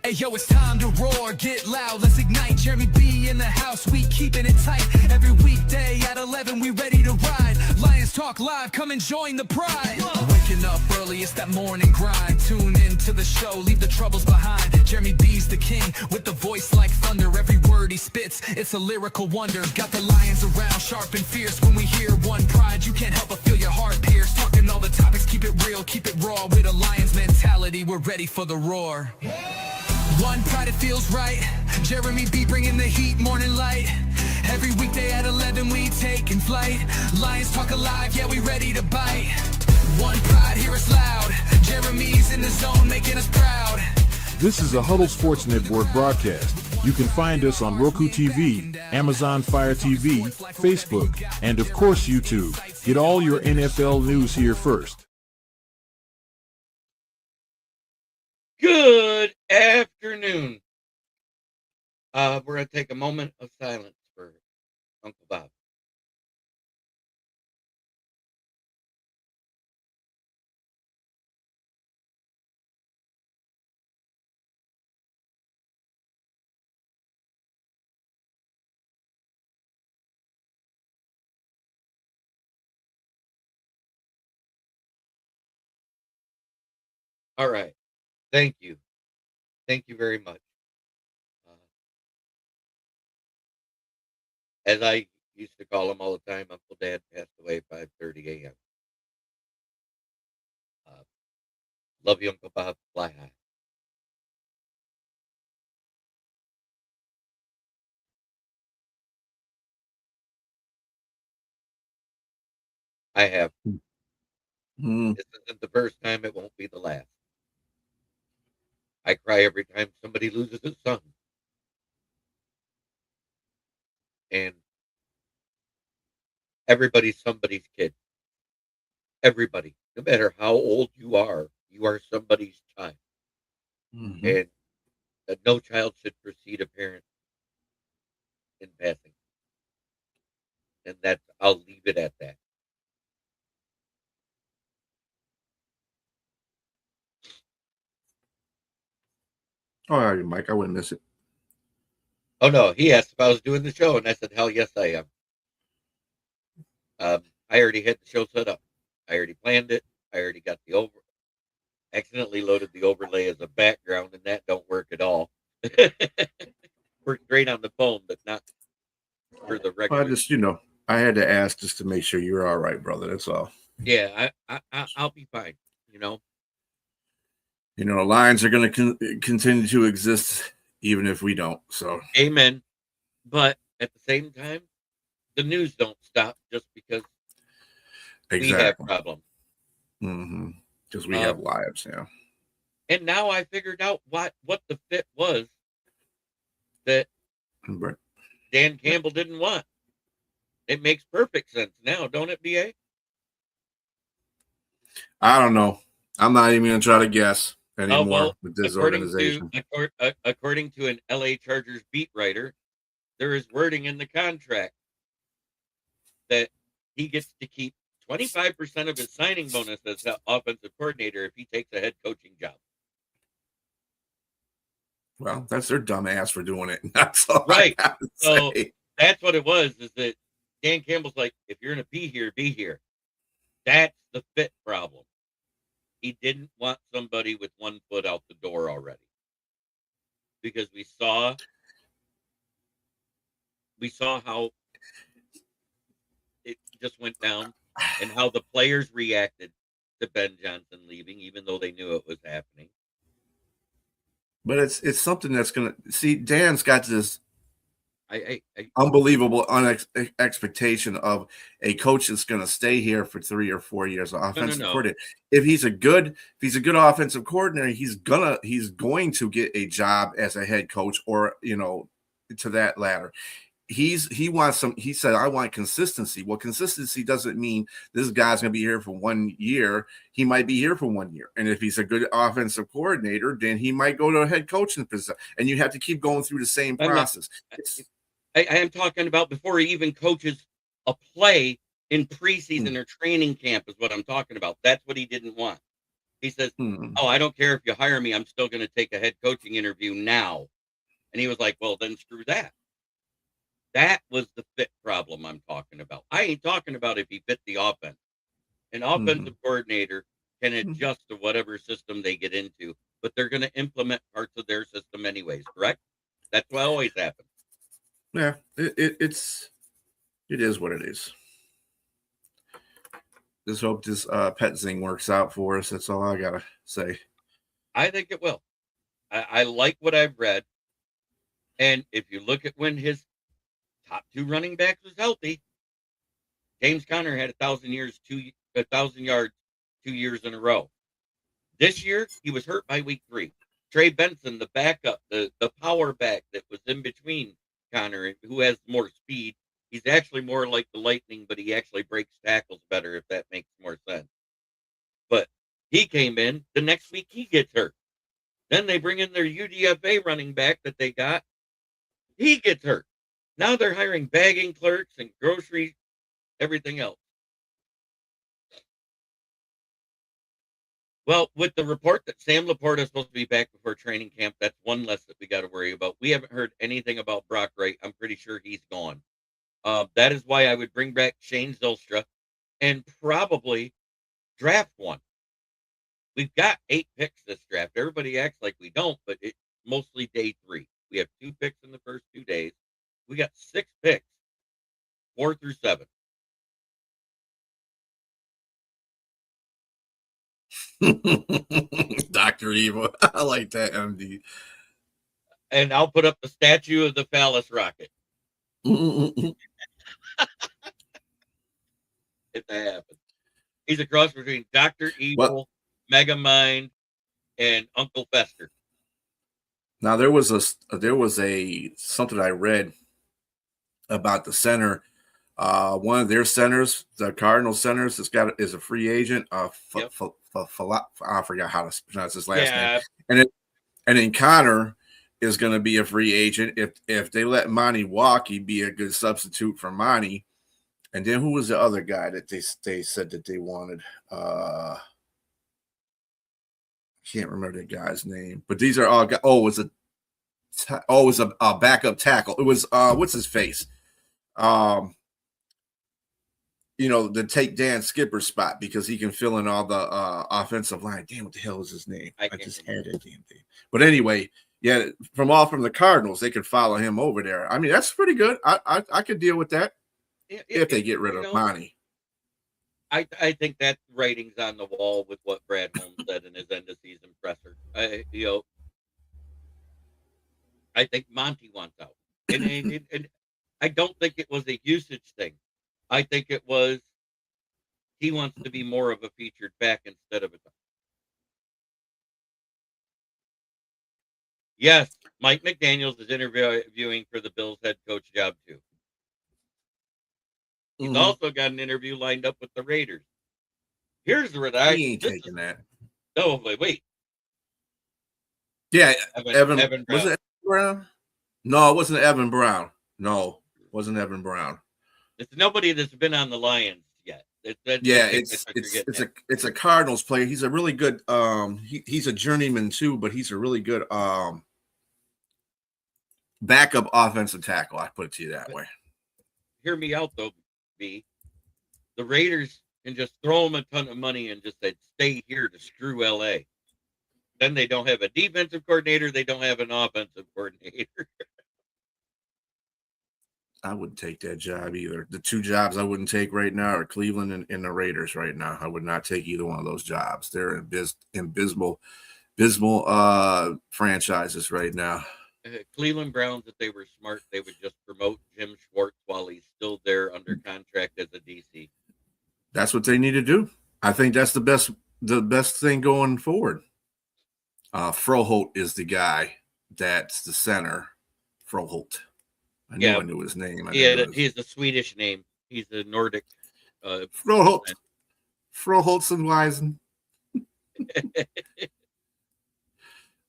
Hey yo, it's time to roar, get loud, let's ignite. Jeremy B in the house, we keeping it tight. Every weekday at 11, we ready to ride. Lions Talk Live, come and join the pride. Waking up early, it's that morning grind. Tune in to the show, leave the troubles behind. Jeremy B's the king, with the voice like thunder. Every word he spits, it's a lyrical wonder. Got the lions around, sharp and fierce. When we hear one pride, you can't help but feel your heart pierce. Talking all the topics, keep it real, keep it raw. With a lion's mentality, we're ready for the roar. One pride, it feels right. Jeremy B bringing the heat, morning light. Every weekday at 11, we taking flight. Lions Talk Alive, yeah, we ready to bite. One pride, hear us loud. Jeremy's in the zone, making us proud. This is a Huddle Sports Network broadcast. You can find us on Roku TV, Amazon Fire TV, Facebook, and of course YouTube. Get all your NFL news here first. Good afternoon. We're going to take a moment of silence for Uncle Bob. All right. Thank you. Thank you very much. As I used to call him all the time, Uncle Dad passed away at 5:30 a.m. Love you, Uncle Bob. Fly high. I have. This isn't the first time. It won't be the last. I cry every time somebody loses a son. And everybody's somebody's kid. Everybody, no matter how old you are somebody's child. And no child should precede a parent in passing. And I'll leave it at that. Oh, are you, Mike? I wouldn't miss it. Oh no, he asked if I was doing the show, and I said, hell yes, I am. I already had the show set up. I already planned it. I already got accidentally loaded the overlay as a background, and that don't work at all. Works great on the phone, but not for the record. I just, I had to ask just to make sure you're all right, brother. That's all. Yeah, I'll be fine. The Lions are going to continue to exist even if we don't. So, amen. But at the same time, the news don't stop just because we have problems. Because we have lives, yeah. And now I figured out what the fit was that Dan Campbell didn't want. It makes perfect sense now, don't it, BA? I don't know. I'm not even going to try to guess anymore with this organization. According to an LA Chargers beat writer, there is wording in the contract that he gets to keep 25% of his signing bonus as an offensive coordinator if he takes a head coaching job. Well, that's their dumb ass for doing it. That's all right. So that's what it was, is that Dan Campbell's like, if you're going to be here, be here. That's the fit problem. He didn't want somebody with one foot out the door already. Because we saw how it just went down and how the players reacted to Ben Johnson leaving, even though they knew it was happening. But it's something that's going to see. Dan's got this unbelievable expectation of a coach that's going to stay here for 3 or 4 years. Offensive coordinator. If he's a good offensive coordinator, he's going to get a job as a head coach or to that ladder. He said, I want consistency. Well, consistency doesn't mean this guy's going to be here for 1 year. He might be here for 1 year. And if he's a good offensive coordinator, then he might go to a head coaching position. And you have to keep going through the same process. I am talking about before he even coaches a play in preseason or training camp is what I'm talking about. That's what he didn't want. He says, "Oh, I don't care if you hire me. I'm still going to take a head coaching interview now." And he was like, "Well, then screw that." That was the fit problem I'm talking about. I ain't talking about if he fit the offense. An offensive coordinator can adjust to whatever system they get into, but they're going to implement parts of their system anyways, correct? That's what always happens. Yeah, it is what it is. Just hope this pet thing works out for us. That's all I gotta say. I think it will. I like what I've read. And if you look at when his top 2 running backs was healthy, James Conner had 1,000 yards 2 years in a row. This year, he was hurt by week 3. Trey Benson, the backup, the power back that was in between Conner, who has more speed. He's actually more like the Lightning, but he actually breaks tackles better, if that makes more sense. But he came in. The next week, he gets hurt. Then they bring in their UDFA running back that they got. He gets hurt. Now they're hiring bagging clerks and grocery, everything else. Well, with the report that Sam Laporta is supposed to be back before training camp, that's one less that we got to worry about. We haven't heard anything about Brock Wright. I'm pretty sure he's gone. That is why I would bring back Shane Zylstra and probably draft one. We've got 8 picks this draft. Everybody acts like we don't, but it's mostly day 3. We have 2 picks in the first 2 days. We got 6 picks, 4 through 7. Dr. Evil. I like that, MD. And I'll put up the statue of the phallus rocket. If that happens. He's a cross between Dr. Evil, Megamind, and Uncle Fester. Now there was something I read about the center. One of their centers, the Cardinal centers, is a free agent. I forgot how to pronounce his last name. And then Connor is going to be a free agent. If they let Monty walk, he'd be a good substitute for Monty. And then who was the other guy that they said that they wanted? Can't remember the guy's name, but these are all. It was a backup tackle. It was what's his face? To take Dan Skipper's spot because he can fill in all the offensive line. Damn, what the hell is his name? I just had that damn thing. But anyway, yeah, from the Cardinals, they could follow him over there. I mean, that's pretty good. I could deal with that if they get rid of Monty. I think that writing's on the wall with what Brad Holmes said in his end of season presser. I think Monty wants out, and I don't think it was a usage thing. I think it was he wants to be more of a featured back instead of a. Yes, Mike McDaniels is interviewing for the Bills head coach job too. He's also got an interview lined up with the Raiders. Here's what he ain't taking that. No, wait. Yeah, Evan Brown. Was it Evan Brown? No, it wasn't Evan Brown. No, it wasn't Evan Brown. It's nobody that's been on the Lions yet. It's a Cardinals player. He's a really good. He's a journeyman too, but he's a really good backup offensive tackle. I put it to you that way. Hear me out though, B. The Raiders can just throw him a ton of money and just say, stay here to screw LA. Then they don't have a defensive coordinator. They don't have an offensive coordinator. I wouldn't take that job either. The 2 jobs I wouldn't take right now are Cleveland and the Raiders right now. I would not take either one of those jobs. They're abysmal franchises right now. Cleveland Browns, if they were smart, they would just promote Jim Schwartz while he's still there under contract as a DC. That's what they need to do. I think that's the best thing going forward. Froholt is the guy that's the center. Froholt. I knew his name. He's a Swedish name. He's a Nordic. Froholt. Froholtsenweisen.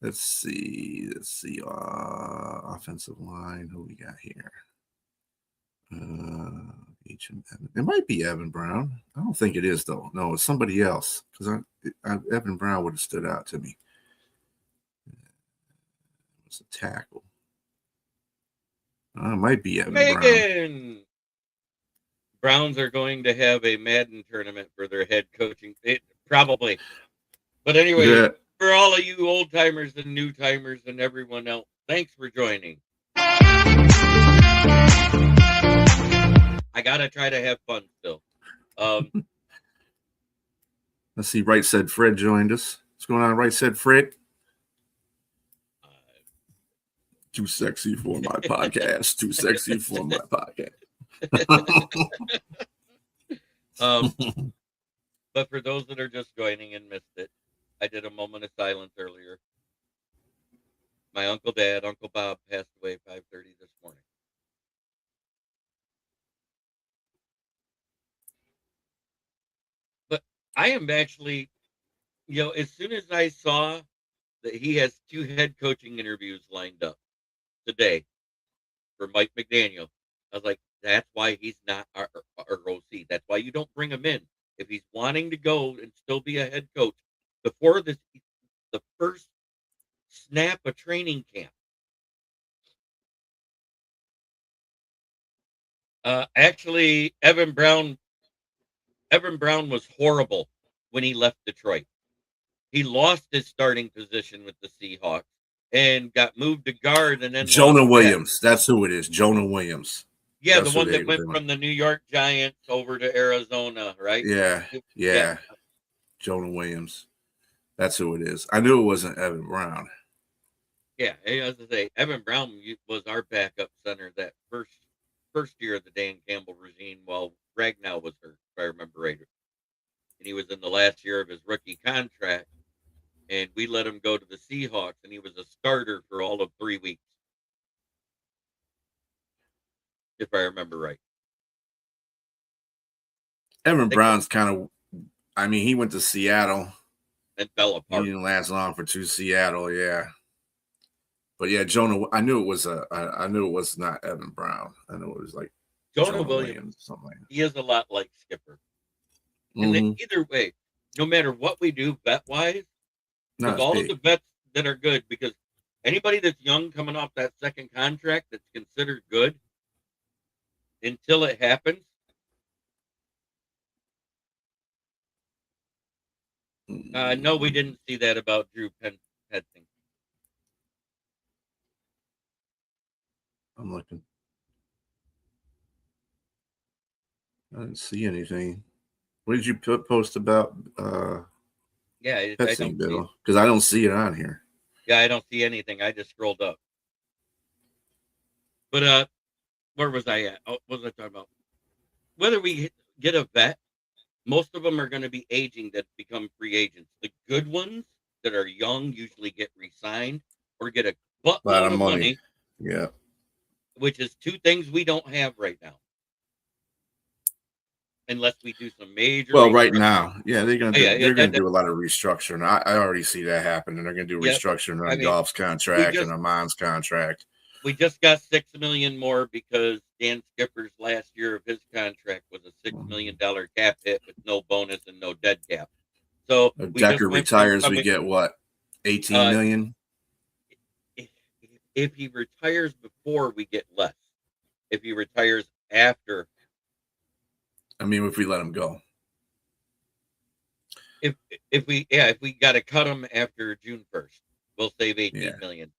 Let's see. Offensive line. Who we got here? It might be Evan Brown. I don't think it is, though. No, it's somebody else, because Evan Brown would have stood out to me. It's a tackle. It might be Evan Brown. Browns are going to have a Madden tournament for their head coaching. Probably. But anyway, for all of you old timers and new timers and everyone else, thanks for joining. I gotta try to have fun still. Let's see. Right Said Fred joined us. What's going on, Right Said Fred? Too sexy for my podcast. Too sexy for my podcast. But for those that are just joining and missed it, I did a moment of silence earlier. My Uncle Bob, passed away at 5:30 this morning. But I am actually, as soon as I saw that he has 2 head coaching interviews lined up today for Mike McDaniels, I was like, that's why he's not our OC. That's why you don't bring him in. If he's wanting to go and still be a head coach before the first snap of training camp. Actually, Evan Brown was horrible when he left Detroit. He lost his starting position with the Seahawks and got moved to guard, and then Jonah Williams. That's who it is. Jonah Williams. Yeah, the one that went from the New York Giants over to Arizona, right? Yeah. Jonah Williams. That's who it is. I knew it wasn't Evan Brown. Yeah, as I say, Evan Brown was our backup center that first year of the Dan Campbell regime while Ragnow was hurt, if I remember right. And he was in the last year of his rookie contract, and we let him go to the Seahawks, and he was a starter for all of 3 weeks, if I remember right. Evan Brown's kind of, he went to Seattle. And fell apart. He didn't last long for Seattle, yeah. But yeah, Jonah, I knew it was not Evan Brown. I knew it was like Jonah Williams, something like that. He is a lot like Skipper. And then either way, no matter what we do vet-wise, all of the vets that are good, because anybody that's young coming off that second contract that's considered good, until it happens, no, we didn't see that about Drew Petzing. I'm looking. I didn't see anything. What did you post about Petzing, Bill? Because I don't see it on here. Yeah, I don't see anything. I just scrolled up. But where was I at? Oh, what was I talking about? Whether we get a vet, most of them are going to be aging that become free agents. The good ones that are young usually get re-signed or get a buttload of money. Yeah. Which is 2 things we don't have right now. Unless we do some major. Well, right now, yeah, they're going to do a lot of restructuring. I already see that happening. They're going to do restructuring on Goff's contract and Amon's contract. We just got $6 million more because Dan Skipper's last year of his contract was a $6 million cap hit with no bonus and no dead cap. So if Decker retires, we get what, $18 million? If he retires before, we get less. If he retires after, if we let him go. If we got to cut him after June 1st, we'll save $18 million.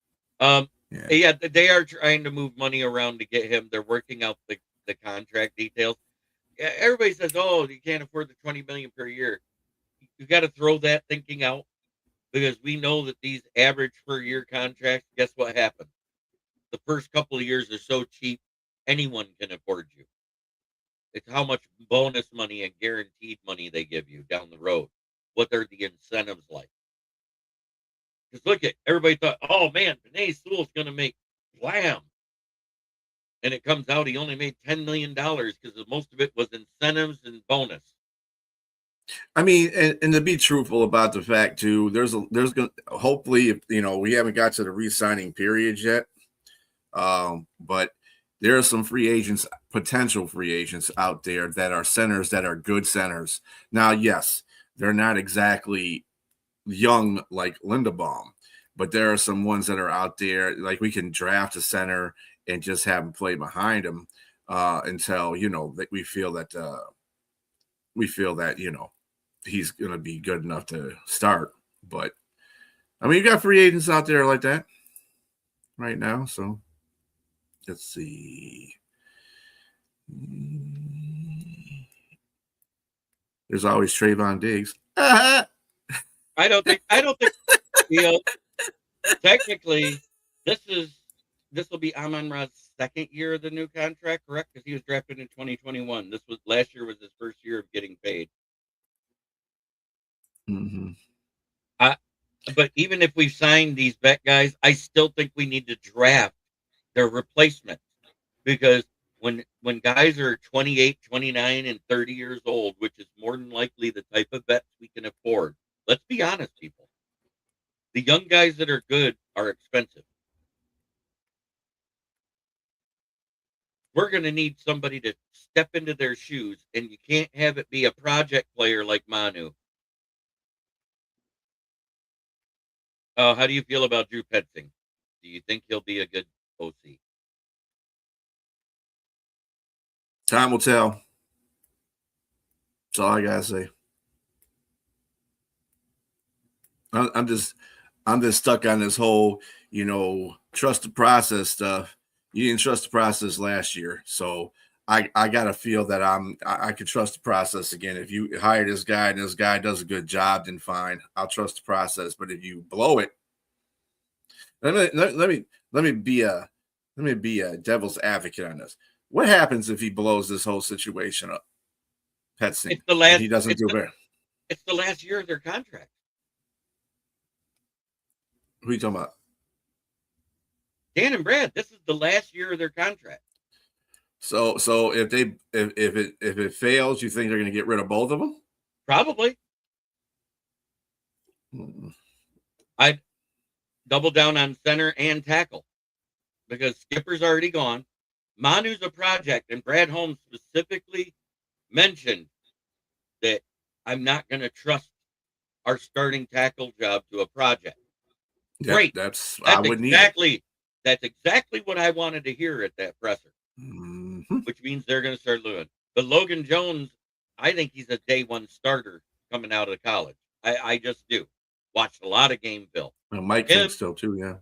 Yeah, they are trying to move money around to get him. They're working out the contract details. Yeah, everybody says, "Oh, you can't afford the $20 million per year." You got to throw that thinking out, because we know that these average per year contracts. Guess what happens? The first couple of years are so cheap, anyone can afford you. It's how much bonus money and guaranteed money they give you down the road. What are the incentives like? Because look at everybody thought, oh man, Penei Sewell's going to make blam. And it comes out he only made $10 million because most of it was incentives and bonus. And to be truthful about the fact too, there's going to hopefully, we haven't got to the re-signing period yet. But there are some free agents, potential free agents out there that are centers that are good centers. Now, yes, they're not exactly young like Linderbaum, but there are some ones that are out there. Like we can draft a center and just have him play behind him until that we feel that he's going to be good enough to start. But I mean, you got free agents out there like that right now. So let's see. There's always Trayvon Diggs. I don't think technically this will be Amon-Ra's second year of the new contract, correct? Because he was drafted in 2021. Last year was his first year of getting paid. Mm-hmm. But even if we've signed these vet guys, I still think we need to draft their replacements, because when guys are 28, 29, and 30 years old, which is more than likely the type of vets we can afford. Let's be honest, people. The young guys that are good are expensive. We're going to need somebody to step into their shoes, and you can't have it be a project player like Manu. How do you feel about Drew Petzing? Do you think he'll be a good OC? Time will tell. That's all I gotta say. I'm just stuck on this whole, trust the process stuff. You didn't trust the process last year, so I gotta feel that I can trust the process again. If you hire this guy and this guy does a good job, then fine, I'll trust the process. But if you blow it, let me be a devil's advocate on this. What happens if he blows this whole situation up? Petzing. He doesn't do better. It's the last year of their contract. Who are you talking about? Dan and Brad, this is the last year of their contract. So if it fails, you think they're going to get rid of both of them? Probably. I'd double down on center and tackle, because Skipper's already gone. Manu's a project, and Brad Holmes specifically mentioned that I'm not going to trust our starting tackle job to a project. Yep, Great. That's exactly what I wanted to hear at that presser, which means they're going to start doing. But Logan Jones, I think he's a day one starter coming out of college. I just do. Watched a lot of game film. Well, Mike thinks so too, yeah.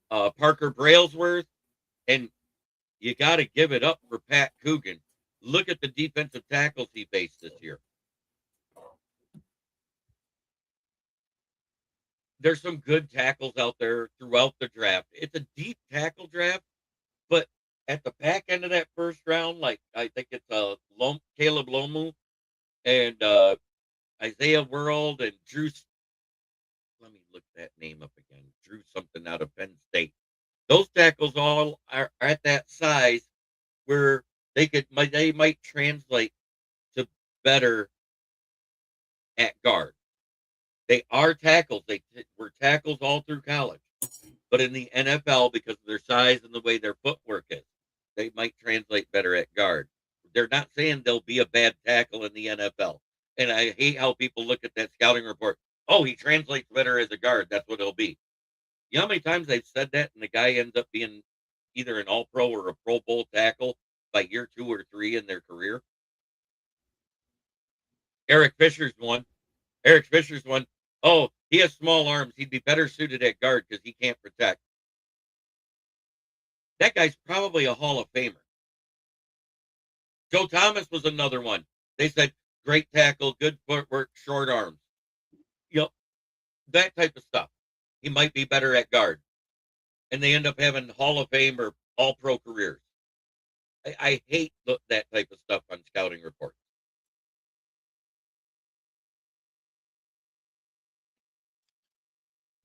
Parker Brailsworth, and you got to give it up for Pat Coogan. Look at the defensive tackles he faced this year. There's some good tackles out there throughout the draft. It's a deep tackle draft, but at the back end of that first round, like I think it's Caleb Lomu and Isaiah World and Drew. Let me look that name up again. Drew something out of Penn State. Those tackles all are at that size where they might translate to better at guard. They are tackles. They were tackles all through college. But in the NFL, because of their size and the way their footwork is, they might translate better at guard. They're not saying they'll be a bad tackle in the NFL. And I hate how people look at that scouting report. Oh, he translates better as a guard. That's what he'll be. You know how many times they've said that and the guy ends up being either an all-pro or a Pro Bowl tackle by year 2 or 3 in their career? Eric Fisher's one. Oh, he has small arms. He'd be better suited at guard because he can't protect. That guy's probably a Hall of Famer. Joe Thomas was another one. They said, great tackle, good footwork, short arms. That type of stuff. He might be better at guard. And they end up having Hall of Fame or all-pro careers. I hate that type of stuff on scouting reports.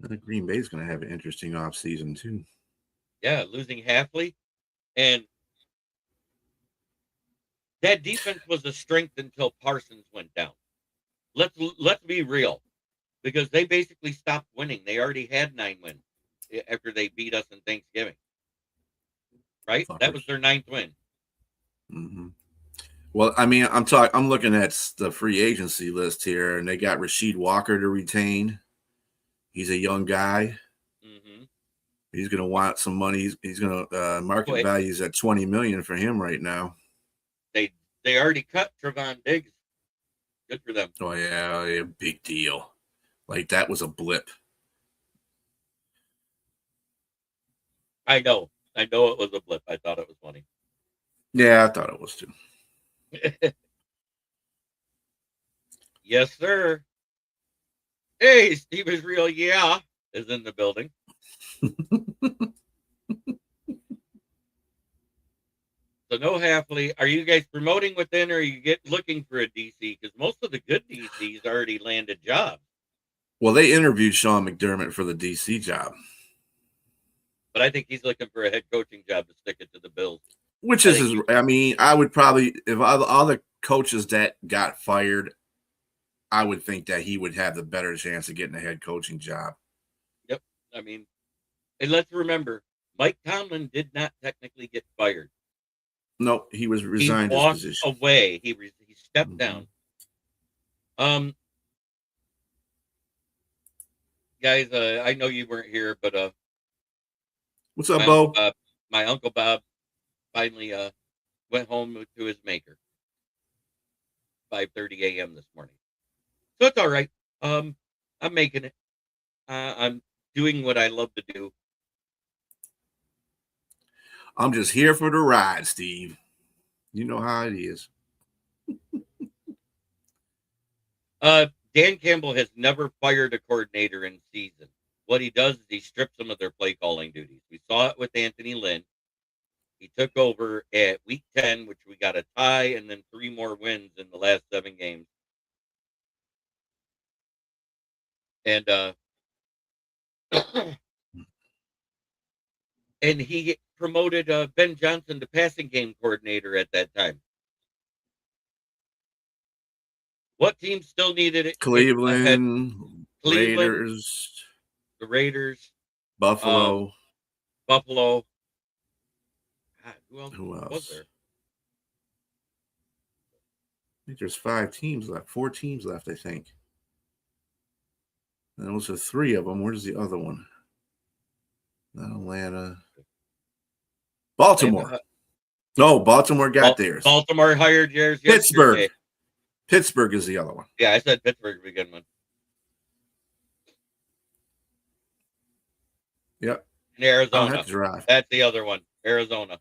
I think Green Bay's going to have an interesting offseason, too. Yeah, losing Hafley. And that defense was a strength until Parsons went down. Let's be real. Because they basically stopped winning. They already had 9 wins after they beat us in Thanksgiving. right? Fuckers. That was their 9th win. Mm-hmm. Well, I mean, I'm looking at the free agency list here, and they got Rasheed Walker to retain. He's a young guy. Mm-hmm. He's going to want some money. He's going to market values at $20 million for him right now. They already cut Trevon Diggs. Good for them. Oh yeah, big deal. Like that was a blip. I know it was a blip. I thought it was funny. Yeah, I thought it was too. Yes, sir. Hey, Steve is real. Yeah, is in the building. So no Halfley. Are you guys promoting within, or are you looking for a DC? Because most of the good DCs already landed jobs. Well, they interviewed Sean McDermott for the DC job, but I think he's looking for a head coaching job to stick it to the Bills. Which is his. I mean, I would probably, if all the coaches that got fired, I would think that he would have the better chance of getting a head coaching job. Yep. I mean, and let's remember, Mike Tomlin did not technically get fired. No, he was resigned. He walked his position away. He stepped down. Guys, I know you weren't here, but what's up, Bo? My Uncle Bob finally went home to his maker. 5:30 a.m. this morning. So it's all right. I'm making it. I'm doing what I love to do. I'm just here for the ride, Steve. You know how it is. Dan Campbell has never fired a coordinator in season. What he does is he strips them of their play calling duties. We saw it with Anthony Lynn. He took over at week 10, which we got a tie and then 3 more wins in the last 7 games. And and he promoted Ben Johnson to passing game coordinator at that time. What team still needed it? Cleveland, Raiders, the Raiders, Buffalo. God, who else was there? I think there's 5 teams left, 4 teams left, I think. And those are 3 of them. Where's the other one? Not Atlanta. Baltimore. No, Baltimore got theirs. Baltimore hired yours. Pittsburgh. Yesterday. Pittsburgh is the other one. Yeah, I said Pittsburgh to begin with. Yep. And Arizona. That's the other one. Arizona.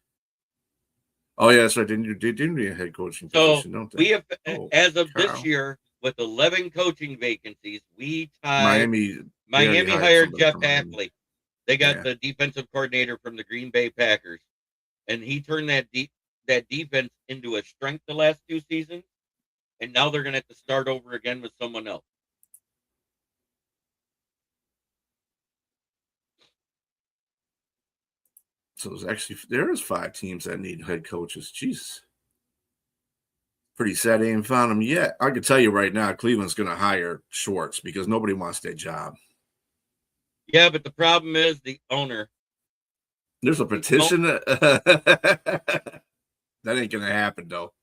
Oh, yeah, that's right. Didn't be a head coaching position, don't they? We have, as of this year, with 11 coaching vacancies, we tied. Miami hired Jeff Hafley. They got the defensive coordinator from the Green Bay Packers, and he turned that defense into a strength the last 2 seasons, and now they're going to have to start over again with someone else. So there is 5 teams that need head coaches. Jesus. Pretty sad they ain't found them yet. I can tell you right now, Cleveland's going to hire Schwartz because nobody wants that job. Yeah, but the problem is the owner. There's a petition. That ain't going to happen, though.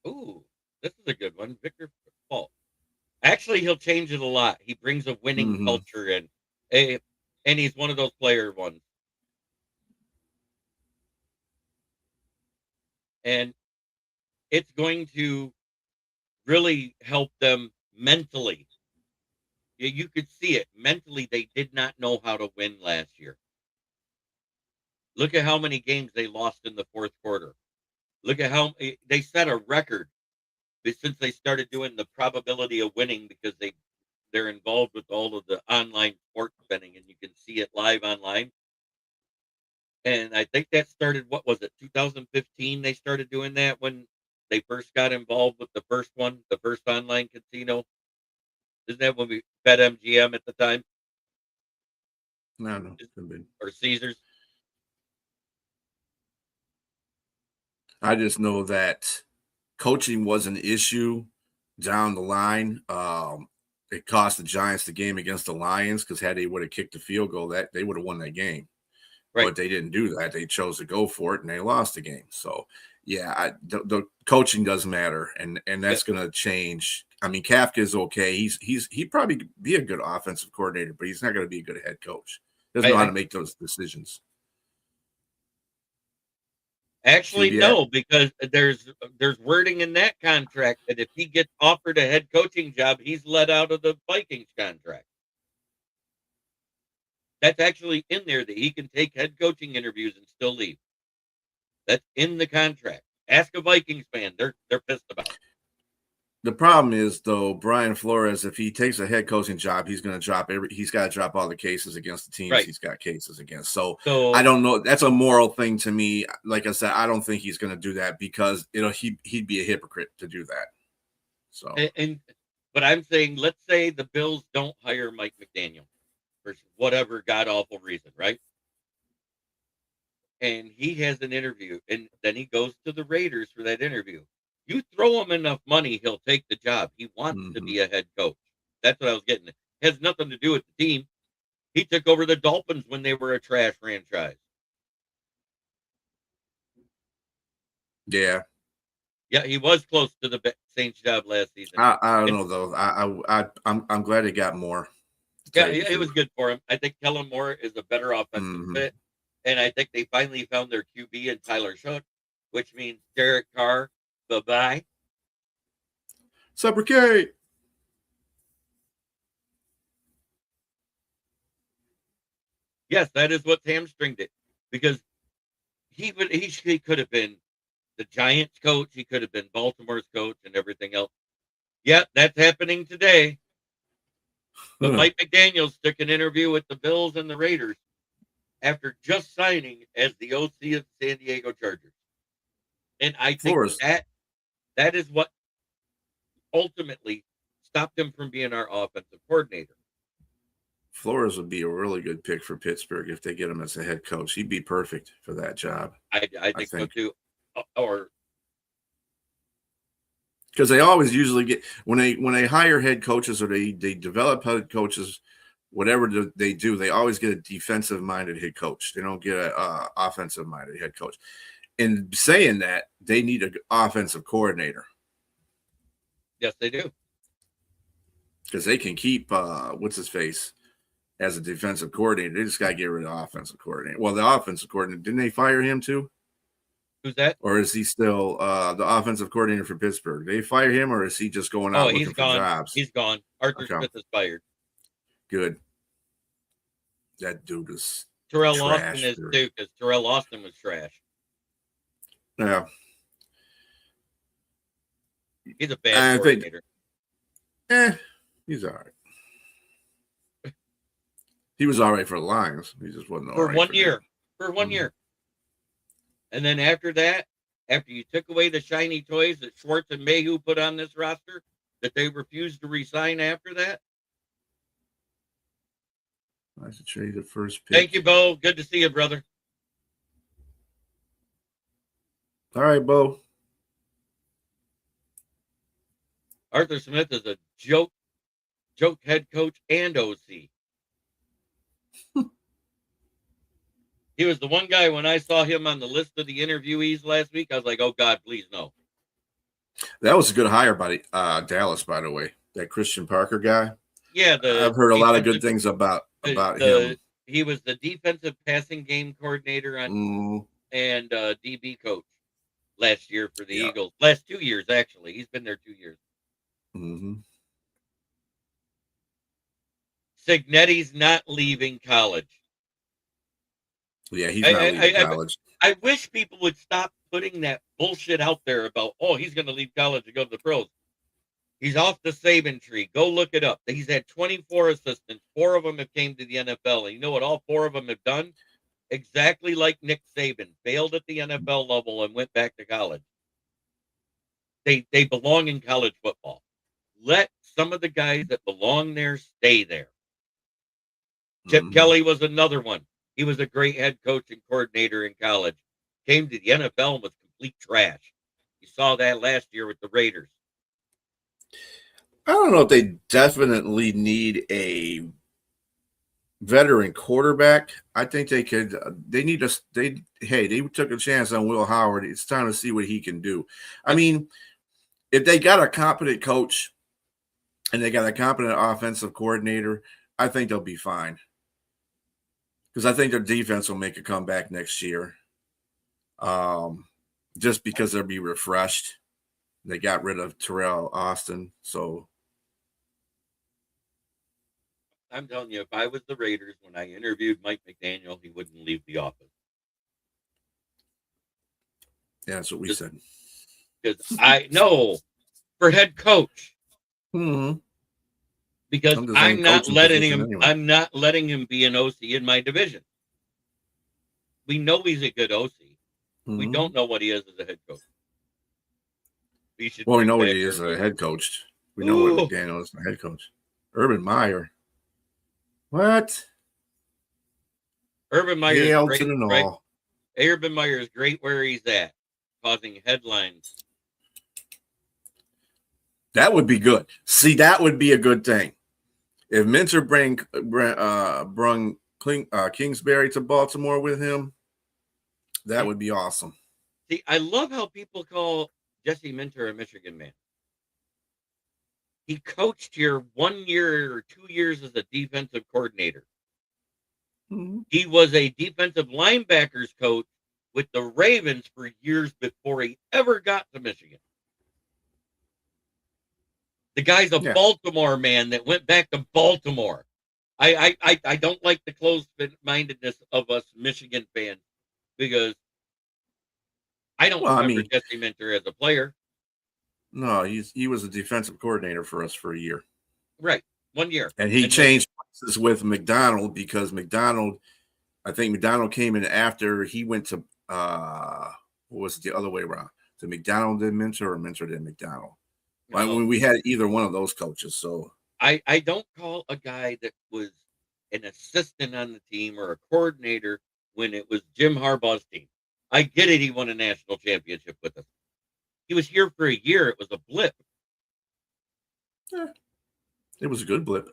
Ooh, this is a good one. Victor Paul. Actually, he'll change it a lot. He brings a winning culture in. And he's one of those player ones. And it's going to really help them mentally. You could see it. Mentally, they did not know how to win last year. Look at how many games they lost in the 4th quarter. Look at how they set a record since they started doing the probability of winning because they're involved with all of the online sports betting and you can see it live online. And I think that started, what was it, 2015? They started doing that when they first got involved with the first online casino. Isn't that when we bet MGM at the time? No. Or Caesars? I just know that coaching was an issue down the line. It cost the Giants the game against the Lions because had they would have kicked the field goal, that they would have won that game. Right. But they didn't do that. They chose to go for it, and they lost the game. So, yeah, the coaching does matter, and that's going to change. I mean, Kafka is okay. He'd probably be a good offensive coordinator, but he's not going to be a good head coach. Doesn't know how to make those decisions. Actually, no, because there's wording in that contract that if he gets offered a head coaching job, he's let out of the Vikings contract. That's actually in there, that he can take head coaching interviews and still leave. That's in the contract. Ask a Vikings fan; they're pissed about it. The problem is, though, Brian Flores, if he takes a head coaching job, he's going to drop he's got to drop all the cases against the teams he's got cases against. So I don't know. That's a moral thing to me. Like I said, I don't think he's going to do that, because he'd be a hypocrite to do that. So but I'm saying, let's say the Bills don't hire Mike McDaniel for whatever god awful reason, right? And he has an interview, and then he goes to the Raiders for that interview. You throw him enough money, he'll take the job. He wants to be a head coach. That's what I was getting at. It has nothing to do with the team. He took over the Dolphins when they were a trash franchise. Yeah. Yeah, he was close to the Saints job last season. I don't know, though. I'm glad he got more. Yeah, it was good for him. I think Kellen Moore is a better offensive fit. And I think they finally found their QB in Tyler Shook, which means Derek Carr, bye-bye. Subricate. Yes, that is what's hamstringed it. Because he could have been the Giants coach. He could have been Baltimore's coach and everything else. Yeah, that's happening today. But Mike McDaniels took an interview with the Bills and the Raiders after just signing as the OC of the San Diego Chargers. And I think that is what ultimately stopped him from being our offensive coordinator. Flores would be a really good pick for Pittsburgh if they get him as a head coach. He'd be perfect for that job. I think so too. Or because they always usually get when they hire head coaches, or they develop head coaches, whatever they do, they always get a defensive minded head coach. They don't get a offensive minded head coach. And saying that, they need an offensive coordinator. Yes, they do. Because they can keep what's his face as a defensive coordinator. They just got to get rid of the offensive coordinator. Well, the offensive coordinator, didn't they fire him too? Who's that? Or is he still the offensive coordinator for Pittsburgh? Did they fire him, or is he just going out looking for jobs? He's gone. Arthur Smith is fired. Good. That dude is Terrell Austin is too, because Terrell Austin was trash. Yeah. He's a bad coordinator. He's all right. He was all right for the Lions. He just wasn't all for right one year. For 1 year. And then after that, after you took away the shiny toys that Schwartz and Mayhew put on this roster, that they refused to resign after that. I should trade the first pick. Thank you, Bo. Good to see you, brother. All right, Bo. Arthur Smith is a joke head coach and OC. He was the one guy, when I saw him on the list of the interviewees last week, I was like, oh, God, please no. That was a good hire by Dallas, by the way. That Christian Parker guy. Yeah. I've heard a lot of good things about him. He was the defensive passing game coordinator and DB coach last year for the Eagles. Last 2 years, actually. He's been there 2 years. Mm-hmm. Signetti's not leaving college. Yeah, he's not leaving college. I wish people would stop putting that bullshit out there about, oh, he's going to leave college and go to the pros. He's off the Saban tree. Go look it up. He's had 24 assistants. 4 of them have came to the NFL. And you know what all 4 of them have done? Exactly like Nick Saban. Failed at the NFL level and went back to college. They belong in college football. Let some of the guys that belong there stay there. Chip Kelly was another one. He was a great head coach and coordinator in college. Came to the NFL and was complete trash. You saw that last year with the Raiders. I don't know if they definitely need a veteran quarterback, I think they could. They need us. They took a chance on Will Howard. It's time to see what he can do. I mean, if they got a competent coach and they got a competent offensive coordinator, I think they'll be fine. Because I think their defense will make a comeback next year. Just because they'll be refreshed. They got rid of Terrell Austin, so. I'm telling you, if I was the Raiders, when I interviewed Mike McDaniel, he wouldn't leave the office. Yeah, that's what we said. Because I know for head coach. Mm-hmm. Because I'm not letting him. Anyway. I'm not letting him be an OC in my division. We know he's a good OC. Mm-hmm. We don't know what he is as a head coach. We know what he is as a head coach. We know what McDaniel is as a head coach. Urban Meyer. What? Urban Meyer is great. Right? Urban Meyer is great where he's at, causing headlines. That would be good. See, that would be a good thing. If Minter brung Kingsbury to Baltimore with him, that would be awesome. See, I love how people call Jesse Minter a Michigan man. He coached here 1 year or 2 years as a defensive coordinator. Mm-hmm. He was a defensive linebackers coach with the Ravens for years before he ever got to Michigan. The guy's a Baltimore man that went back to Baltimore. I don't like the closed-mindedness of us Michigan fans because I don't remember Jesse Minter as a player. No, he was a defensive coordinator for us for a year. Right, 1 year. And he changed places with McDonald because I think McDonald came in after he went to, what was it the other way around? Did McDonald did Minter or Minter did McDonald? No. I mean, we had either one of those coaches. So I don't call a guy that was an assistant on the team or a coordinator when it was Jim Harbaugh's team. I get it. He won a national championship with us. He was here for a year. It was a blip. Yeah, it was a good blip.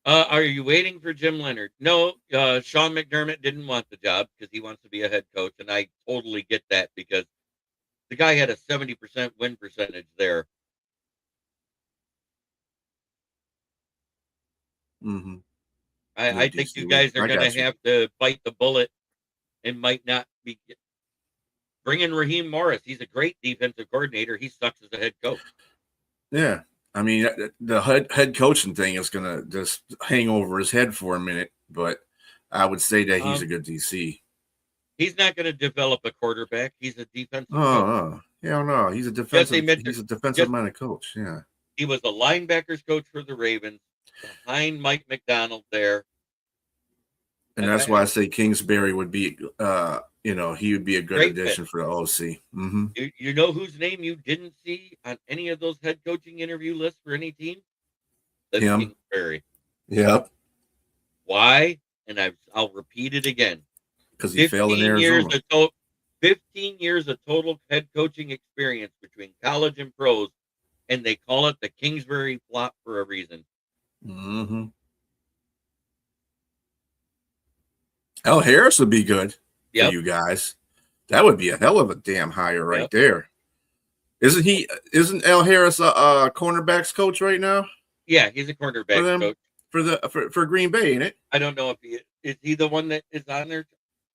Are you waiting for Jim Leonard? No, Sean McDermott didn't want the job because he wants to be a head coach, and I totally get that because the guy had a 70% win percentage there. Mm-hmm. I think you guys are going to have to bite the bullet and might not be bringing Raheem Morris. He's a great defensive coordinator. He sucks as a head coach. Yeah. I mean, the head coaching thing is going to just hang over his head for a minute, but I would say that he's a good DC. He's not going to develop a quarterback. He's a defensive coach. Oh, no. He's a defensive minded coach. Yeah. He was a linebackers coach for the Ravens behind Mike McDonald there. And that's why I say Kingsbury would be, he would be a good addition for the OC. Mm-hmm. You know whose name you didn't see on any of those head coaching interview lists for any team? That's him. Kingsbury. Yep. Why? And I'll repeat it again. Because he failed in Arizona. 15 years of total head coaching experience between college and pros, and they call it the Kingsbury flop for a reason. Mm-hmm. Al Harris would be good for you guys. That would be a hell of a damn hire right there. Isn't Al Harris a cornerbacks coach right now? Yeah, he's a cornerback coach. For Green Bay, ain't it? I don't know if is he the one that is on there.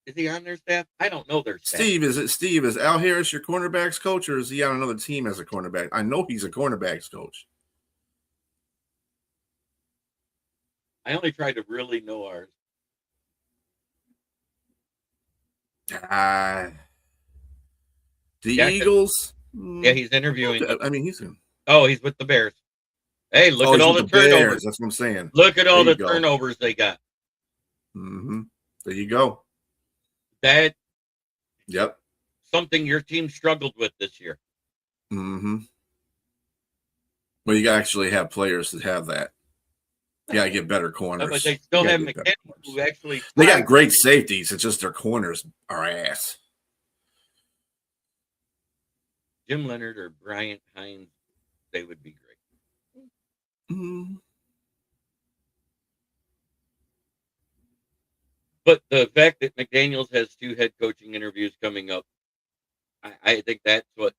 Is he on their staff? I don't know their staff. Steve, is Al Harris your cornerbacks coach, or is he on another team as a cornerback? I know he's a cornerbacks coach. I only tried to really know ours. Eagles? Yeah, he's interviewing. I mean, he's with the Bears. Hey, look at all the turnovers. Bears. That's what I'm saying. Look at all the turnovers they got. Mm-hmm. There you go. That. Yep. Something your team struggled with this year. Mm-hmm. Well, you actually have players that have that. You got to get better corners. But they still have McDaniels who actually. They got great safeties. It's just their corners are ass. Jim Leonard or Bryant Hines, they would be great. Mm-hmm. But the fact that McDaniels has 2 head coaching interviews coming up, I think that's what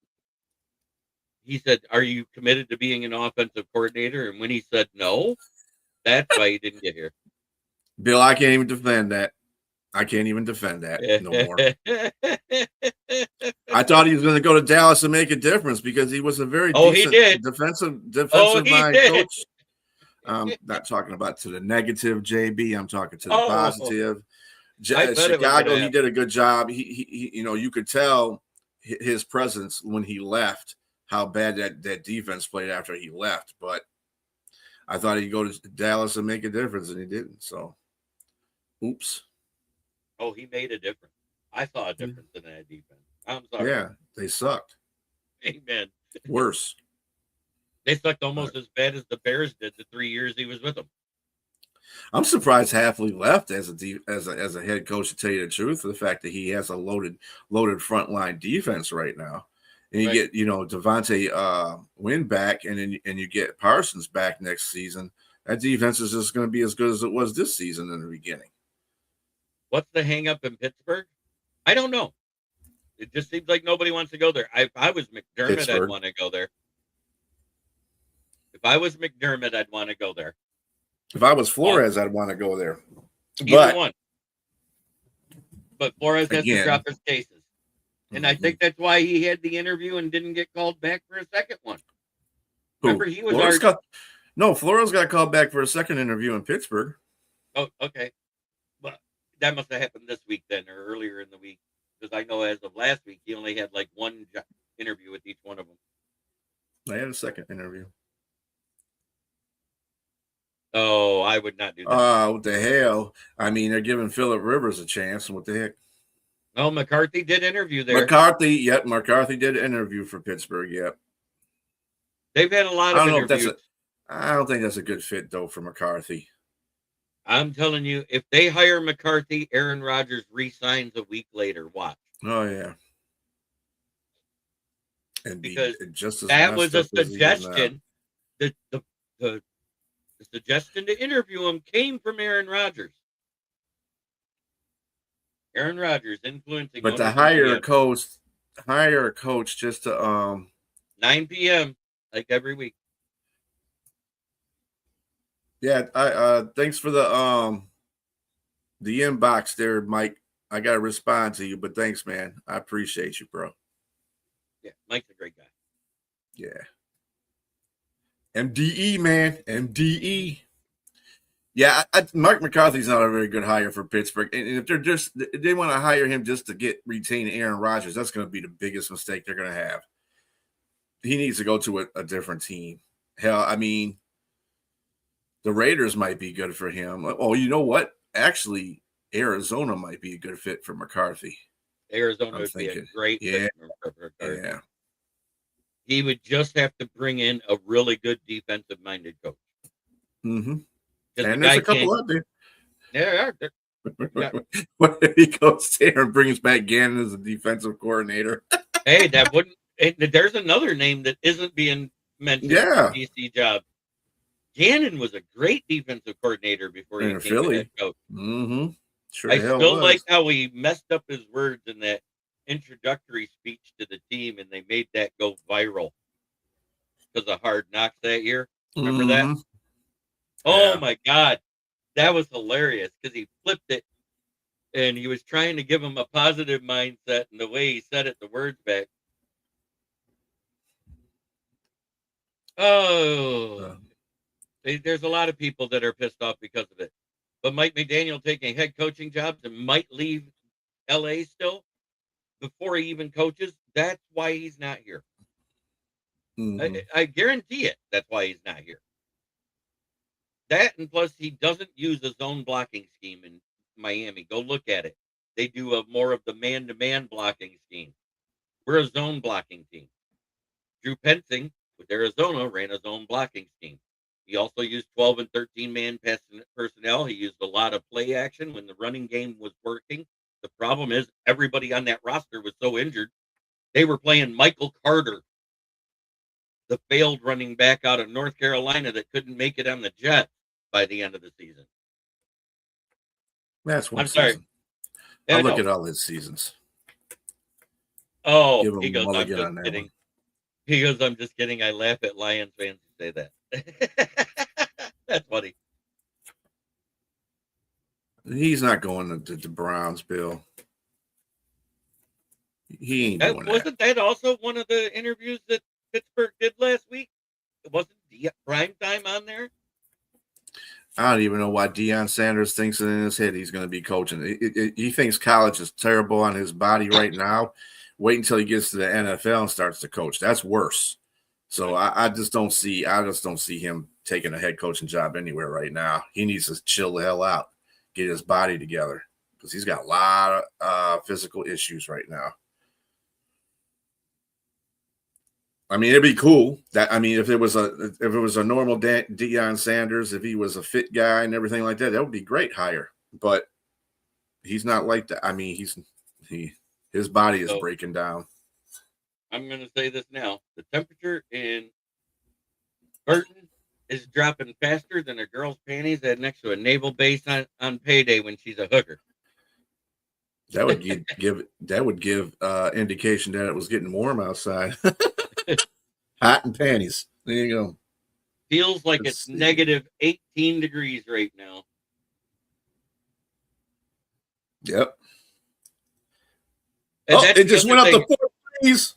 he said. Are you committed to being an offensive coordinator? And when he said no, that's why he didn't get here. Bill, I can't even defend that. I can't even defend that no more. I thought he was going to go to Dallas and make a difference because he was a very decent defensive mind coach. I'm not talking about to the negative, JB. I'm talking to the positive. Chicago, he did a good job. He you could tell his presence when he left, how bad that defense played after he left. But I thought he'd go to Dallas and make a difference, and he didn't. So, oops. Oh, he made a difference. I saw a difference in that defense. I'm sorry. Yeah, they sucked. Amen. Worse. They sucked almost as bad as the Bears did the 3 years he was with them. I'm surprised Hafley left as a head coach, to tell you the truth, for the fact that he has a loaded frontline defense right now. And you get, Devontae Wynn back, and you get Parsons back next season. That defense is just going to be as good as it was this season in the beginning. What's the hang up in Pittsburgh? I don't know. It just seems like nobody wants to go there. If I was McDermott, I'd want to go there. If I was McDermott, I'd want to go there. If I was Flores, I'd want to go there. Either one. But Flores has to drop his cases. And I think that's why he had the interview and didn't get called back for a second one. Remember, he was Flores got called back for a second interview in Pittsburgh. Oh, okay. But that must have happened this week then, or earlier in the week. Because I know as of last week, he only had like one interview with each one of them. I had a second interview. Oh, I would not do that. What the hell? I mean, they're giving Phillip Rivers a chance. What the heck? Oh, McCarthy did interview there. McCarthy did interview for Pittsburgh. Yep. They've had a lot of interviews. I don't think that's a good fit, though, for McCarthy. I'm telling you, if they hire McCarthy, Aaron Rodgers re-signs a week later. Watch. Oh, yeah. And because that was a suggestion. The suggestion to interview him came from Aaron Rodgers. Aaron Rodgers influencing. But to hire a coach just to 9 p.m. like every week. Yeah, I thanks for the inbox there, Mike. I gotta respond to you, but thanks, man. I appreciate you, bro. Yeah, Mike's a great guy. Yeah. MDE, man. MDE. Yeah, Mark McCarthy's not a very good hire for Pittsburgh. And if they want to hire him just to retain Aaron Rodgers, that's going to be the biggest mistake they're going to have. He needs to go to a different team. Hell, I mean, the Raiders might be good for him. Oh, you know what? Actually, Arizona might be a good fit for McCarthy. Arizona would be a great fit for McCarthy. Yeah. He would just have to bring in a really good defensive-minded coach. Mm-hmm. And there's a couple out there. Yeah. What if he goes there and brings back Gannon as a defensive coordinator? Hey, that wouldn't. There's another name that isn't being mentioned. Yeah. For the DC job. Gannon was a great defensive coordinator before he became head coach. Mm-hmm. Sure, I still like how he messed up his words in that introductory speech to the team, and they made that go viral because of Hard Knocks that year. Remember that? Oh my God, that was hilarious because he flipped it, and he was trying to give him a positive mindset, and the way he said it, the words back. Oh, there's a lot of people that are pissed off because of it. But Mike McDaniel taking head coaching jobs and might leave LA still before he even coaches. That's why he's not here. Mm-hmm. I guarantee it. That's why he's not here. That, and plus he doesn't use a zone blocking scheme in Miami. Go look at it. They do more of the man-to-man blocking scheme. We're a zone blocking team. Drew Pensing with Arizona ran a zone blocking scheme. He also used 12 and 13-man personnel. He used a lot of play action when the running game was working. The problem is everybody on that roster was so injured. They were playing Michael Carter, the failed running back out of North Carolina that couldn't make it on the Jets by the end of the season. That's one I'm sorry. season. I'll look at all his seasons. Oh, Give him he goes, I'm mulligan just on that kidding. one. He goes, I'm just kidding. I laugh at Lions fans who say that. That's funny. He's not going to the Browns, Bill. He ain't doing that. Wasn't that also one of the interviews that Pittsburgh did last week? It wasn't prime time on there? I don't even know why Deion Sanders thinks in his head he's going to be coaching. He thinks college is terrible on his body right now. Wait until he gets to the NFL and starts to coach. That's worse. So I just don't see him taking a head coaching job anywhere right now. He needs to chill the hell out, get his body together, because he's got a lot of physical issues right now. I mean, it'd be cool. If it was a normal Deion Sanders, if he was a fit guy and everything like that, that would be great hire. But he's not like that. I mean, his body is breaking down. I'm going to say this now: the temperature in Burton is dropping faster than a girl's panties that next to a naval base on payday when she's a hooker. That would give indication that it was getting warm outside. Hot and panties. There you go. Feels like it's negative 18 degrees right now. Yep. It just went up to 4 degrees.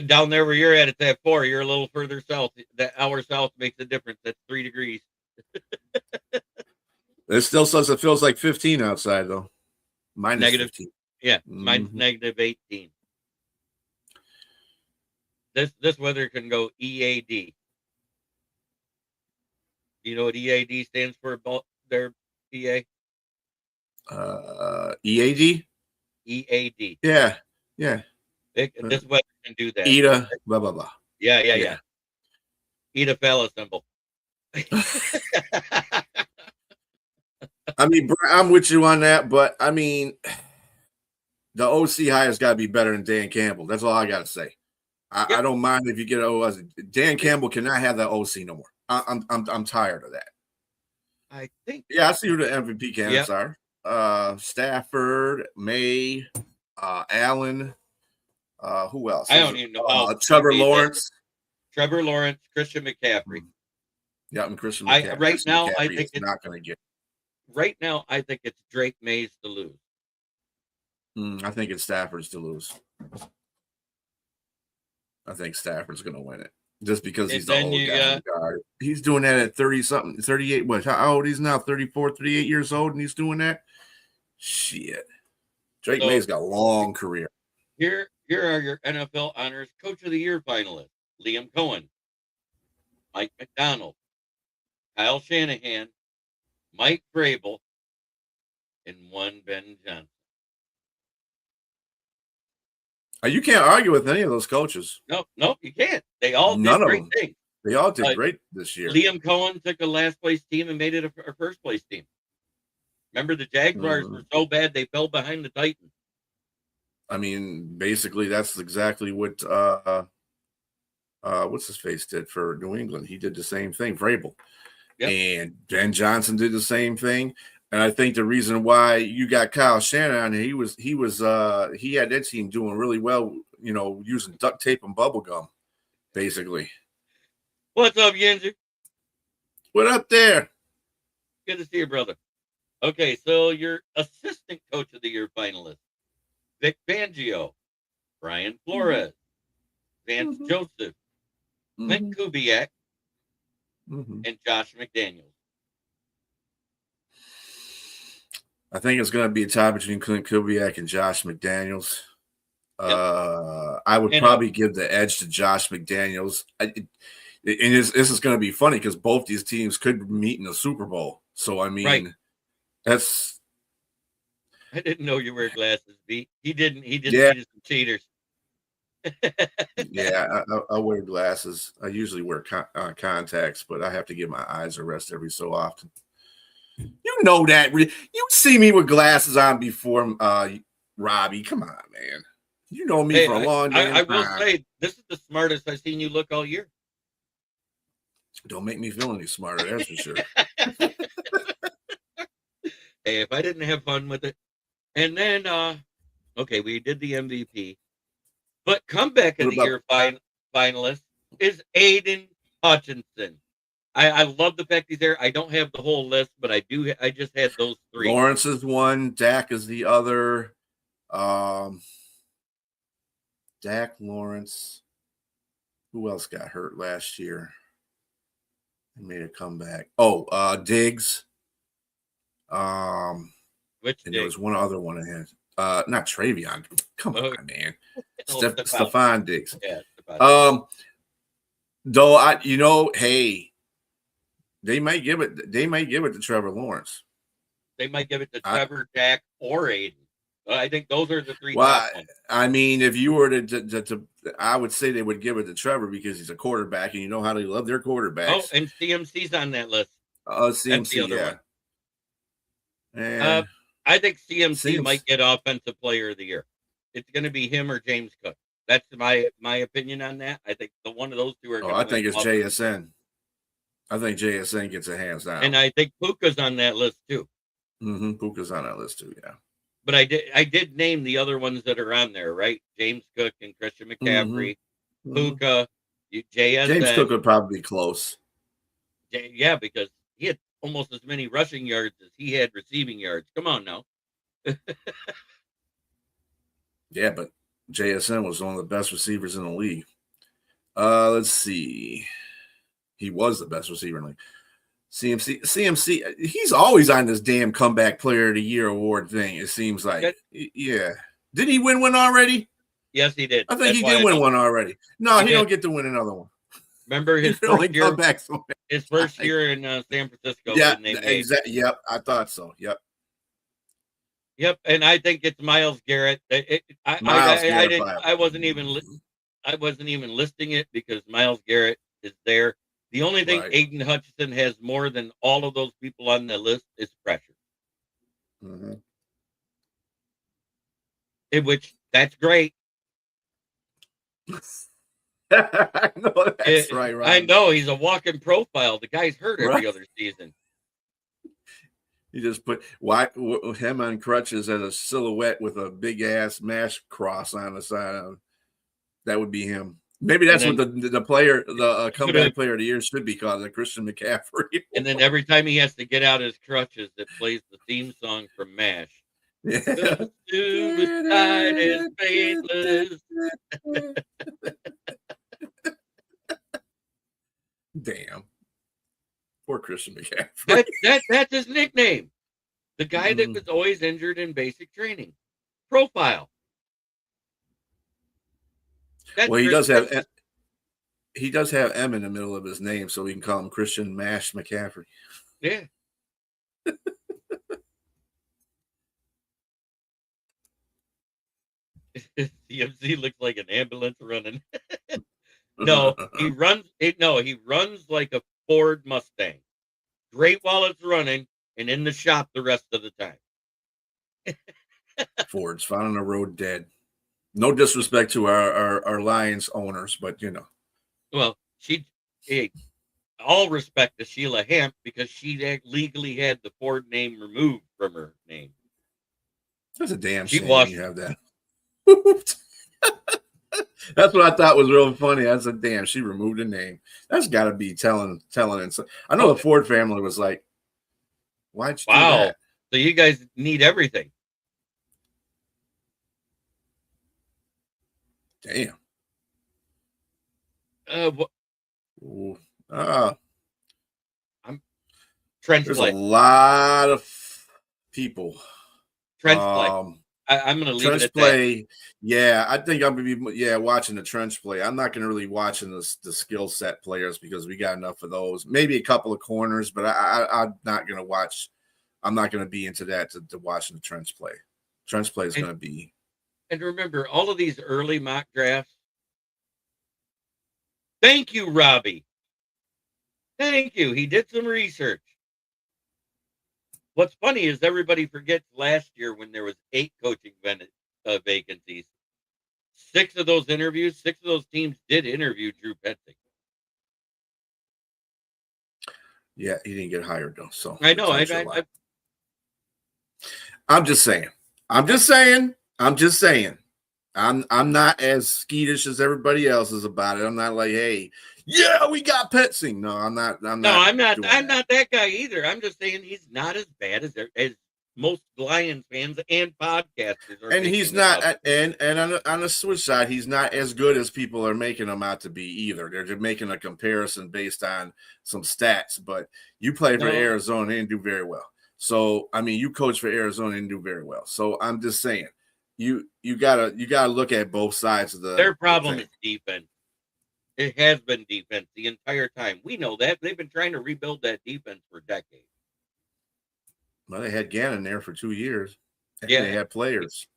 Down there where you're at, it's at 4. You're a little further south. That hour south makes a difference. That's 3 degrees. It still says it feels like 15 outside, though. Minus negative 15. Yeah, mine's negative 18. This weather can go EAD. You know what EAD stands for? Their PA? EAD? EAD. Yeah. This weather can do that. EATA, blah, blah, blah. Yeah. Eat a phallus symbol. I mean, I'm with you on that, but I mean, the OC hire's got to be better than Dan Campbell. That's all I got to say. I don't mind if you get Dan Campbell cannot have that OC no more. I'm tired of that. I think. Yeah, I see who the MVP candidates are. Stafford, May, Allen. Who else? I don't even know. Trevor Lawrence. Trevor Lawrence, Christian McCaffrey. Yeah, and Christian McCaffrey. Right now, I think it's not going to get. Right now, I think it's Drake Mays to lose. I think it's Stafford's to lose. I think Stafford's going to win it just because he's the old guy. He's doing that at 30-something, 38. What? How old? He's now 34, 38 years old, and he's doing that? Shit. Drake May's got a long career. Here are your NFL Honors Coach of the Year finalists. Liam Cohen, Mike McDaniels, Kyle Shanahan, Mike Vrabel, and one Ben Johnson. You can't argue with any of those coaches. No, you can't. They all did great things. They all did great this year. Liam Cohen took a last place team and made it a first place team. Remember, the Jaguars were so bad they fell behind the Titans. I mean, basically, that's exactly what what's his face did for New England. He did the same thing, Vrabel. Yep. And Ben Johnson did the same thing. And I think the reason why you got Kyle Shanahan, he had that team doing really well, using duct tape and bubble gum, basically. What's up, Yenzer? What up there? Good to see you, brother. Okay, so your assistant coach of the year finalist, Vic Fangio, Brian Flores, Vance Joseph, Clint Kubiak, and Josh McDaniels. I think it's going to be a tie between Clint Kubiak and Josh McDaniels. I would probably give the edge to Josh McDaniels. This is going to be funny because both these teams could meet in the Super Bowl. So, I mean, that's. I didn't know you wear glasses, B. He didn't. He just needed some cheaters. I wear glasses. I usually wear contacts, but I have to give my eyes a rest every so often. You know that. You see me with glasses on before, Robbie. Come on, man. You know me for a long time. I will say, this is the smartest I've seen you look all year. Don't make me feel any smarter, that's for sure. Hey, if I didn't have fun with it, and then okay, we did the MVP, but comeback of What the about year finalist is Aiden Hutchinson. I love the fact he's there. I don't have the whole list, but I do. I just had those three. Lawrence is one, Dak is the other. Dak, Lawrence. Who else got hurt last year? He made a comeback. Oh, Diggs. Which and there was one other one I had. Not Travion. Come on, man. Stephon Diggs. Yeah, though hey, they might give it to Trevor Lawrence. They might give it to Trevor, Dak, or Aiden. I think those are the three. Well, I mean, if you were to, I would say they would give it to Trevor because he's a quarterback, and you know how they love their quarterbacks. Oh, and CMC's on that list. CMC, yeah. And I think CMC might get Offensive Player of the Year. It's going to be him or James Cook. That's my opinion on that. I think the one of those two are. I think it's JSN. I think JSN gets a hands down, and I think Puka's on that list too. Puka's on that list too, yeah. But I did name the other ones that are on there, right? James Cook and Christian McCaffrey, Puka, JSN. James Cook would probably be close. Yeah, because he had almost as many rushing yards as he had receiving yards. Come on now. Yeah, but JSN was one of the best receivers in the league. Let's see. He was the best receiver in the league. CMC, he's always on this damn comeback player of the year award thing, it seems like. Yeah. Did he win one already? Yes, he did. I think he did win one already. No, he don't get to win another one. Remember his first year in San Francisco. Yeah, exactly. Yep, I thought so. Yep. Yep, and I think it's Myles Garrett. I wasn't even listing it because Myles Garrett is there. The only thing Aiden Hutchinson has more than all of those people on the list is pressure. Which that's great. I know that's right. I know he's a walking profile. The guy's hurt every other season. You just put him on crutches as a silhouette with a big ass MASH cross on the side of him. That would be him. Maybe that's what the comeback player of the year should be called, Christian McCaffrey. And then every time he has to get out his crutches, it plays the theme song from MASH. Yeah. Suicide is painless. Damn. Poor Christian McCaffrey. That's his nickname. The guy that was always injured in basic training. Profile. Well, he does have M in the middle of his name, so we can call him Christian Mash McCaffrey. Yeah. CMC looks like an ambulance running. No, he runs like a Ford Mustang. Great while it's running and in the shop the rest of the time. Ford's found on the road dead. No disrespect to our Lions owners, but you know. Well, all respect to Sheila Hamp because she legally had the Ford name removed from her name. That's a damn shame you have that. That's what I thought was real funny. I said, damn, she removed the name. That's got to be telling. I know the Ford family was like, why'd you do that? So you guys need everything. Damn. I'm trench There's play. A lot of people. Trench play. I'm going to leave it at play. That. Yeah, I think I'm going to be watching the trench play. I'm not going to really watching the skill set players because we got enough of those. Maybe a couple of corners, but I'm not going to watch. I'm not going to be into that to watching the trench play. Trench play is going to be. And remember, all of these early mock drafts. Thank you, Robbie. Thank you. He did some research. What's funny is everybody forgets last year when there was 8 coaching vacancies. 6 of those teams did interview Drew Petzing. Yeah, he didn't get hired though. So I know. I'm just saying. I'm just saying. I'm just saying. I'm not as skeetish as everybody else is about it. I'm not like, hey, yeah, we got Petsing. No, I'm not. I'm not that guy either. I'm just saying he's not as bad as most Lions fans and podcasters are. And he's not. And on the switch side, he's not as good as people are making him out to be either. They're just making a comparison based on some stats. But you played for Arizona and do very well. So I mean, you coach for Arizona and do very well. So I'm just saying. You gotta look at both sides of their problem is defense. It has been defense the entire time. We know that. They've been trying to rebuild that defense for decades. Well, they had Gannon there for 2 years. And they had players.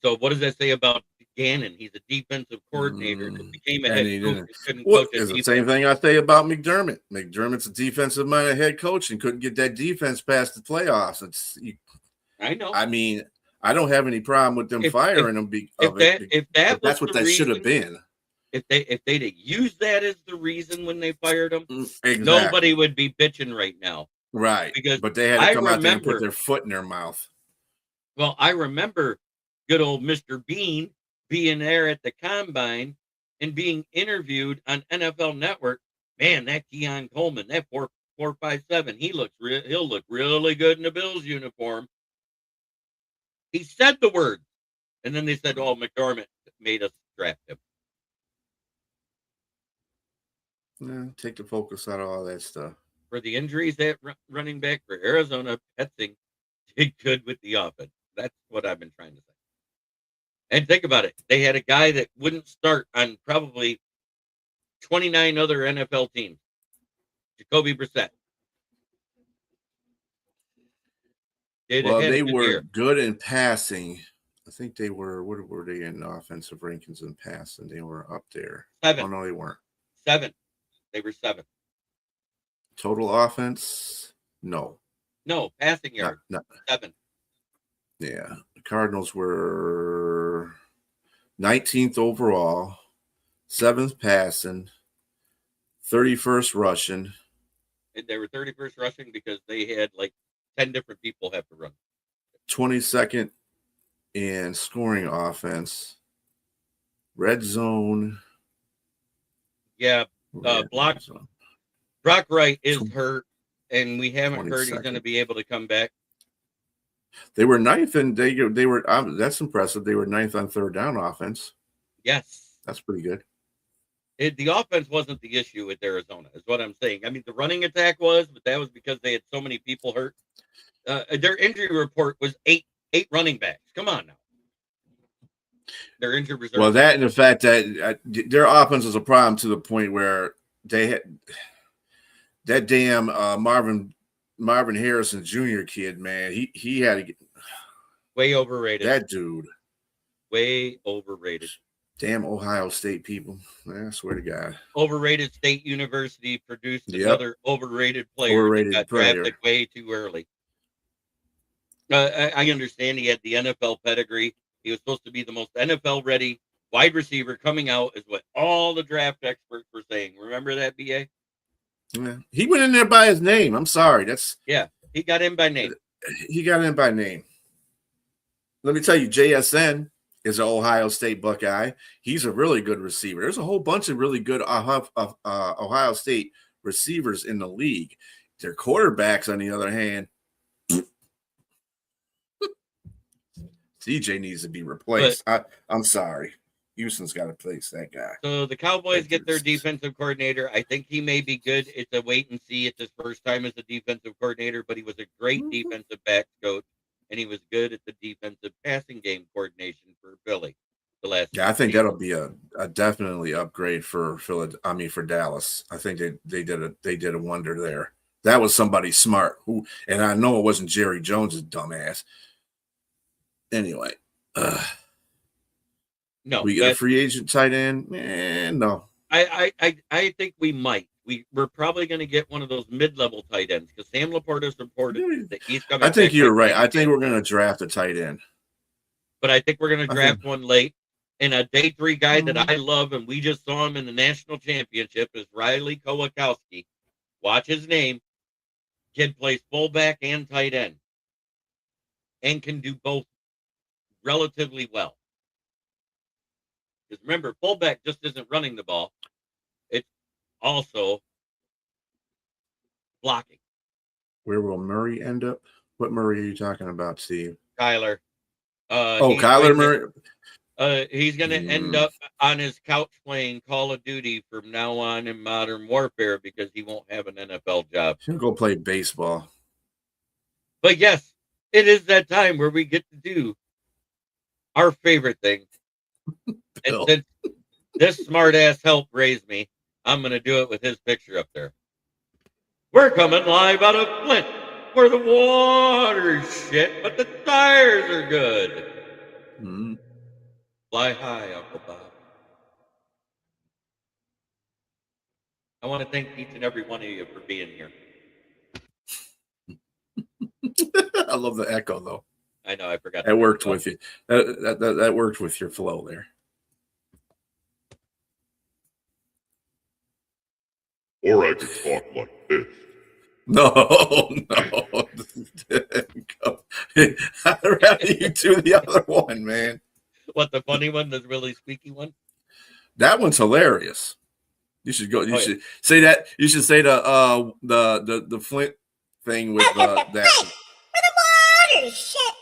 So what does that say about Gannon? He's a defensive coordinator that became a head coach. It's the same thing I say about McDermott. McDermott's a defensive-minded head coach and couldn't get that defense past the playoffs. I know. I mean, I don't have any problem with them firing him. That's what that should have been. If they'd have used that as the reason when they fired him, exactly. Nobody would be bitching right now. Right. But they had to come out there and put their foot in their mouth. Well, I remember good old Mr. Bean being there at the combine and being interviewed on NFL Network. Man, that Keon Coleman, that 4.57, he'll look really good in the Bills uniform. He said the word, and then they said, "Oh, McDermott made us draft him." Yeah, take the focus out of all that stuff. For the injuries at running back for Arizona, Petsing did good with the offense. That's what I've been trying to say. And think about it. They had a guy that wouldn't start on probably 29 other NFL teams. Jacoby Brissett. They were good in passing. I think they were. What were they in offensive rankings in passing? They were up there. 7. Oh, no, they weren't. 7. They were 7. Total offense? No. No, passing yard. 7. Yeah. The Cardinals were 19th overall, 7th passing, 31st rushing. And they were 31st rushing because they had like 10 different people have to run. 22nd in scoring offense. Red zone. Yeah. Brock Wright is hurt, and we haven't heard he's going to be able to come back. They were 9th, and they were that's impressive. They were 9th on third down offense. Yes. That's pretty good. The offense wasn't the issue with Arizona, is what I'm saying. I mean, the running attack was, but that was because they had so many people hurt. Their injury report was 8 running backs. Come on now. Their injured reserve. Well, that and the fact that their offense was a problem to the point where they had that damn Marvin Harrison Jr. kid, man. He had to get way overrated. That dude. Way overrated. Damn Ohio State people. I swear to God. Overrated State University produced another overrated player that got drafted way too early. I understand he had the NFL pedigree. He was supposed to be the most NFL-ready wide receiver coming out, is what all the draft experts were saying. Remember that, BA? Yeah. He went in there by his name. I'm sorry. He got in by name. He got in by name. Let me tell you, JSN is an Ohio State Buckeye. He's a really good receiver. There's a whole bunch of really good Ohio State receivers in the league. Their quarterbacks, on the other hand, CJ needs to be replaced. I'm sorry. Houston's got to place that guy. So the Cowboys get their defensive coordinator. I think he may be good. It's a wait and see. It's his first time as a defensive coordinator, but he was a great defensive backs coach, and he was good at the defensive passing game coordination for Philly. I think that'll be a definitely upgrade for Dallas. I think they did a wonder there. That was somebody smart and I know it wasn't Jerry Jones's dumbass. Anyway, no, we get a free agent tight end. No, I think we might. We're probably going to get one of those mid-level tight ends because Sam Laporta has reported that he's coming. I think you're right. I think we're going to draft a tight end, but I think we're going to draft one late. And a day 3 guy that I love, and we just saw him in the national championship, is Riley Kowakowski. Watch his name. Kid plays fullback and tight end. and can do both relatively well. Because remember, fullback just isn't running the ball. It's also blocking. Where will Murray end up? What Murray are you talking about, Steve? Kyler. Kyler Murray. He's going to end up on his couch playing Call of Duty from now on in Modern Warfare because he won't have an NFL job. He'll go play baseball. But yes, it is that time where we get to do our favorite thing. And since this smart ass helped raise me, I'm going to do it with his picture up there. We're coming live out of Flint, where the water's shit, but the tires are good. Mm-hmm. Fly high, Uncle Bob. I want to thank each and every one of you for being here. I love the echo, though. I know, I forgot. That worked with you. That worked with your flow there. Or I could talk like this. No. I'd rather you do the other one, man. What, the funny one, the really squeaky one? That one's hilarious. You should go. You should say that. You should say the Flint thing with that. The water shit.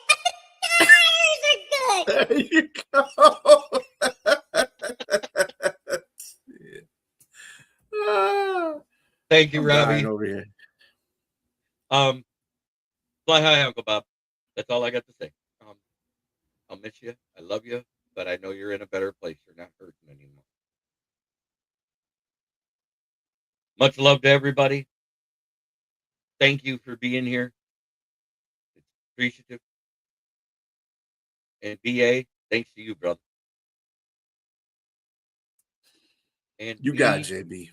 The tires are good. There you go. Thank you, Robbie. Over here. Fly high, Uncle Bob. That's all I got to say. I'll miss you. I love you, but I know you're in a better place. You're not hurting anymore. Much love to everybody. Thank you for being here. It's appreciative. And BA, thanks to you, brother. And You got it, JB.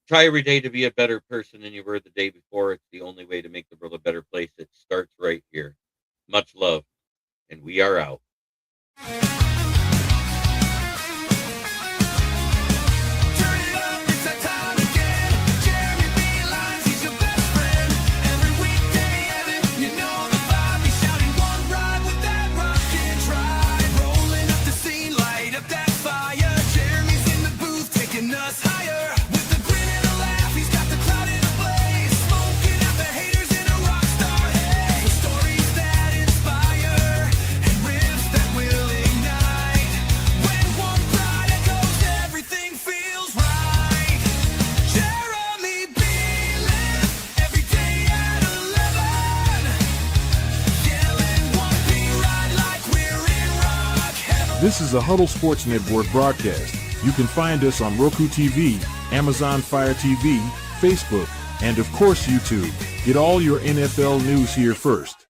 Try every day to be a better person than you were the day before. It's the only way to make the world a better place. It starts right here. Much love. And we are out. This is a Huddle Sports Network broadcast. You can find us on Roku TV, Amazon Fire TV, Facebook, and of course YouTube. Get all your NFL news here first.